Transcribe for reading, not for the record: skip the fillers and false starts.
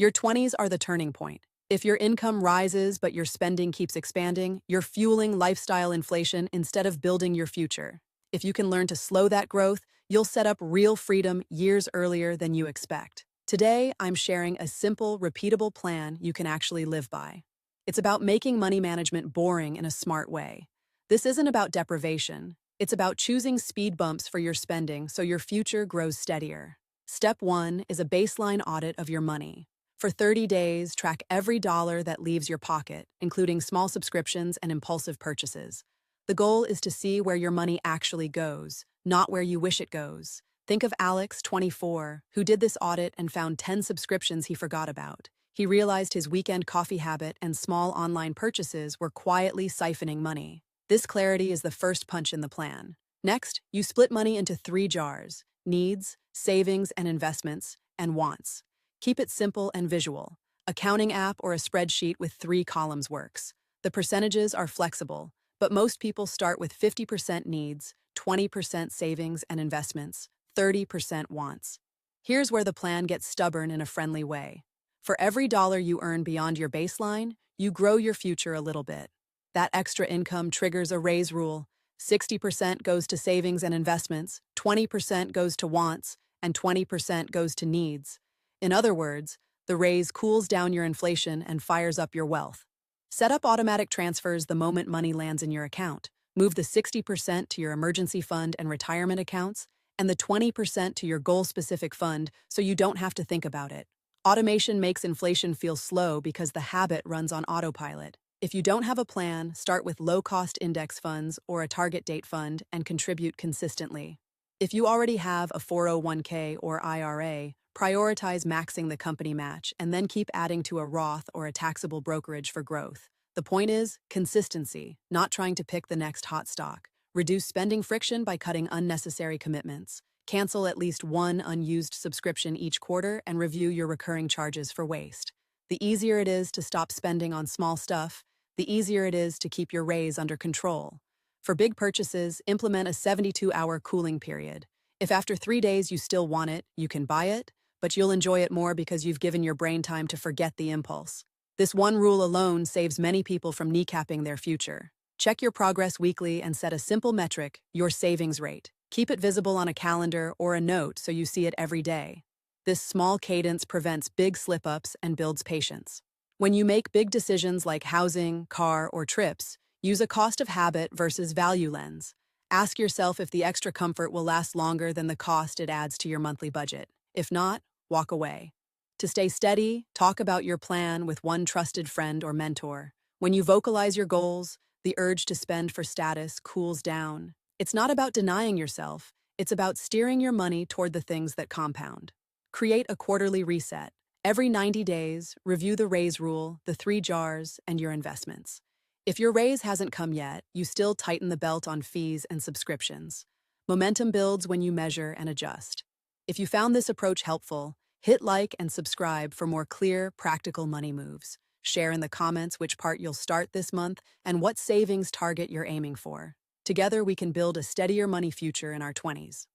Your 20s are the turning point. If your income rises but your spending keeps expanding, you're fueling lifestyle inflation instead of building your future. If you can learn to slow that growth, you'll set up real freedom years earlier than you expect. Today, I'm sharing a simple, repeatable plan you can actually live by. It's about making money management boring in a smart way. This isn't about deprivation. It's about choosing speed bumps for your spending so your future grows steadier. Step 1 is a baseline audit of your money. For 30 days, track every dollar that leaves your pocket, including small subscriptions and impulsive purchases. The goal is to see where your money actually goes, not where you wish it goes. Think of Alex, 24, who did this audit and found 10 subscriptions he forgot about. He realized his weekend coffee habit and small online purchases were quietly siphoning money. This clarity is the first punch in the plan. Next, you split money into 3 jars: needs, savings and investments, and wants. Keep it simple and visual. A counting app or a spreadsheet with 3 columns works. The percentages are flexible, but most people start with 50% needs, 20% savings and investments, 30% wants. Here's where the plan gets stubborn in a friendly way. For every dollar you earn beyond your baseline, you grow your future a little bit. That extra income triggers a raise rule. 60% goes to savings and investments, 20% goes to wants, and 20% goes to needs. In other words, the raise cools down your inflation and fires up your wealth. Set up automatic transfers the moment money lands in your account. Move the 60% to your emergency fund and retirement accounts, and the 20% to your goal-specific fund so you don't have to think about it. Automation makes inflation feel slow because the habit runs on autopilot. If you don't have a plan, start with low-cost index funds or a target date fund and contribute consistently. If you already have a 401k or IRA, prioritize maxing the company match and then keep adding to a Roth or a taxable brokerage for growth. The point is consistency, not trying to pick the next hot stock. Reduce spending friction by cutting unnecessary commitments. Cancel at least one unused subscription each quarter and review your recurring charges for waste. The easier it is to stop spending on small stuff, the easier it is to keep your raise under control. For big purchases, implement a 72-hour cooling period. If after 3 days you still want it, you can buy it, but you'll enjoy it more because you've given your brain time to forget the impulse. This one rule alone saves many people from kneecapping their future. Check your progress weekly and set a simple metric, your savings rate. Keep it visible on a calendar or a note so you see it every day. This small cadence prevents big slip-ups and builds patience. When you make big decisions like housing, car, or trips, use a cost of habit versus value lens. Ask yourself if the extra comfort will last longer than the cost it adds to your monthly budget. If not, walk away. To stay steady, talk about your plan with one trusted friend or mentor. When you vocalize your goals, the urge to spend for status cools down. It's not about denying yourself, it's about steering your money toward the things that compound. Create a quarterly reset. Every 90 days, review the raise rule, the 3 jars, and your investments. If your raise hasn't come yet, you still tighten the belt on fees and subscriptions. Momentum builds when you measure and adjust. If you found this approach helpful, hit like and subscribe for more clear, practical money moves. Share in the comments which part you'll start this month and what savings target you're aiming for. Together, we can build a steadier money future in our 20s.